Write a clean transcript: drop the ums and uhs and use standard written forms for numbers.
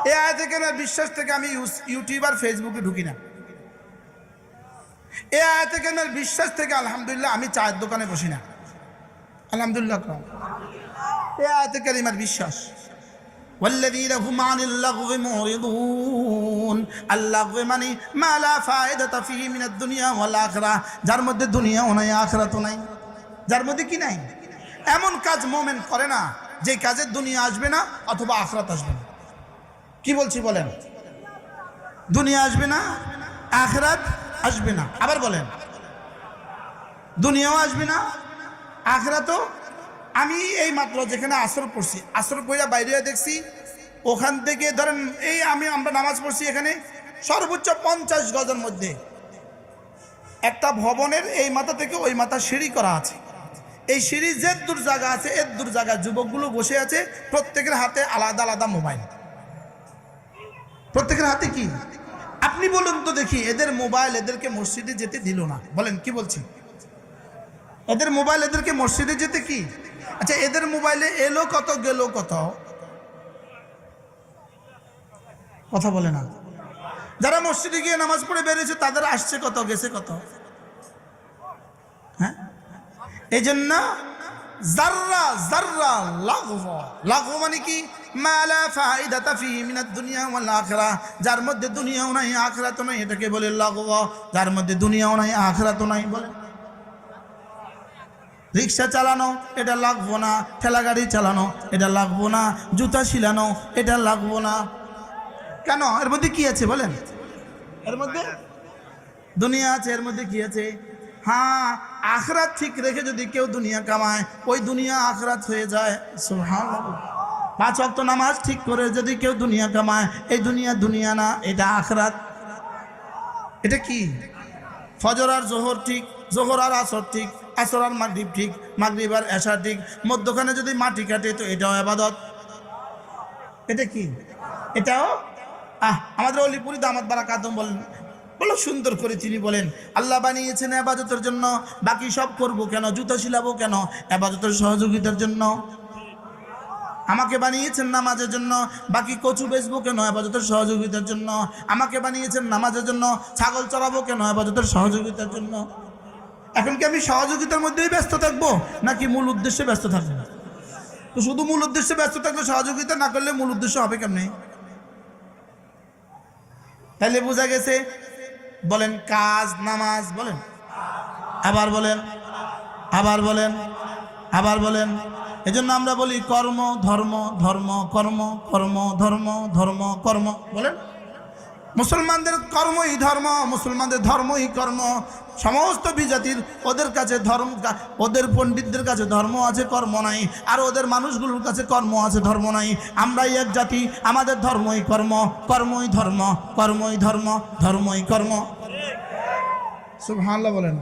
এই আয়াতে কারিমার বিশ্বাস থেকে আমি ইউটিউব আর ফেসবুকে ঢুকি না। এই আয়াতে কারিমার বিশ্বাস থেকে আলহামদুলিল্লাহ আমি চায়ের দোকানে বসি না। আলহামদুলিল্লাহ। এই আয়াতে কারিমার বিশ্বাস। والذين هم عن اللغو معرضون। اللغو মানে মা লা ফায়দাতা ফিহি মিন আদ-দুনিয়া ওয়াল আখিরাহ, যার মধ্যে দুনিয়াও নাই আখিরাতও নাই। যার মধ্যে কি নাই? এমন কাজ মুমিন করে না যে কাজে দুনিয়া আসবে না অথবা আখিরাত আসবে না। কি বলছি বলেন? দুনিয়া আসবে না, আখিরাত আসবে না। আবার বলেন, দুনিয়াও আসবে না, আখিরাতও। আমি এই মাত্র যেখানে আসর পড়ছি, আসর পড়া বাইরে দেখছি, ওখান থেকে ধরেন এই আমরা নামাজ পড়ছি, এখানে সর্বোচ্চ 50 গজের মধ্যে একটা ভবনের এই মাথা থেকে ওই মাথা সিঁড়ি করা আছে। এই সিঁড়ি যে দূর জায়গা আছে, এর দূর জায়গা যুবকগুলো বসে আছে, প্রত্যেকের হাতে আলাদা আলাদা মোবাইল। প্রত্যেকের হাতে কি? আপনি বলুন তো দেখি, এদের মোবাইল এদেরকে মসজিদে যেতে দিল না? বলেন, কি বলছি? এদের মোবাইল এদেরকে মসজিদে যেতে কি? আচ্ছা, এদের মোবাইলে এলো কত, গেল কত? কথা বলে না। যারা মসজিদে গিয়ে নামাজ পড়ে বেরিয়েছে তাদের আসছে কত, গেছে কত? হ্যাঁ, এই জন্য যাররা যাররা লাগওয়া। লাগওয়া মানে কি? মা লা ফায়দাতা ফিহি মিন আদ-দুনিয়া ওয়াল আখিরাহ, যার মধ্যে দুনিয়াও নাই আখিরাতও নাই, এটাকে বলে লাগওয়া। যার মধ্যে দুনিয়াও নাই আখিরাতও নাই বলে। রিক্সা চালানো এটা লাগবো না, ঠেলা গাড়ি চালানো এটা লাগবো না, জুতা শিলানো এটা লাগবো না। কেন? এর মধ্যে কি আছে বলেন? এর মধ্যে দুনিয়া আছে। এর মধ্যে কি আছে? হ্যাঁ, আখিরাত ঠিক রেখে যদি কেউ দুনিয়া কামায়, ওই দুনিয়া আখিরাত হয়ে যায়। সুবহানাল্লাহ। 5 ওয়াক্ত নামাজ ঠিক করে যদি কেউ দুনিয়া কামায়, এই দুনিয়া দুনিয়া না, এটা আখিরাত। এটা কি? ফজর আর জোহর ঠিক, জোহর আর আসর ঠিক, আসর আর মাগরিব ঠিক, মাগরিব আর এশা ঠিক, মধ্যখানে যদি মাটি কাটে তো এটাও ইবাদত। এটা কি? এটাও আমাদের অলিপুরি দামাত বারাকাতুম বলেন, বলো সুন্দর করে তিনি বলেন, আল্লাহ বানিয়েছেন ইবাদতের জন্য, বাকি সব করব কেন? জুতা শিলাবো কেন? ইবাদতের সহযোগিতার জন্য। আমাকে বানিয়েছেন নামাজের জন্য, বাকি কচু বেচবো কেন? ইবাদতের সহযোগিতার জন্য। আমাকে বানিয়েছেন নামাজের জন্য, ছাগল চড়াবো কেন? ইবাদতের সহযোগিতার জন্য। এখন কি আমি সহযোগিতার মধ্যেই ব্যস্ত থাকবো নাকি মূল উদ্দেশ্যে ব্যস্ত থাকবো? তো শুধু মূল উদ্দেশ্যে ব্যস্ত থাকলে সহযোগিতা না করলে মূল উদ্দেশ্য হবে কেমনে? তাহলে বোঝা গেছে। বলেন কাজ, নামাজ, বলেন আবার বলেন, আবার বলেন, আবার বলেন। এজন্য আমরা বলি কর্ম ধর্ম, ধর্ম কর্ম, কর্ম ধর্ম, ধর্ম কর্ম। বলেন, মুসলমানদের কর্মই ধর্ম, মুসলমানদের ধর্মই কর্ম। সমস্ত বিজাতির ওদের কাছে ধর্ম, ওদের পণ্ডিতদের কাছে ধর্ম আছে, কর্ম নাই। আর ওদের মানুষগুলোর কাছে কর্ম আছে, ধর্ম নাই। আমরাই এক জাতি, আমাদের ধর্মই কর্ম, কর্মই ধর্ম, কর্মই ধর্ম, ধর্মই কর্ম। সুবহানাল্লাহ বলেন।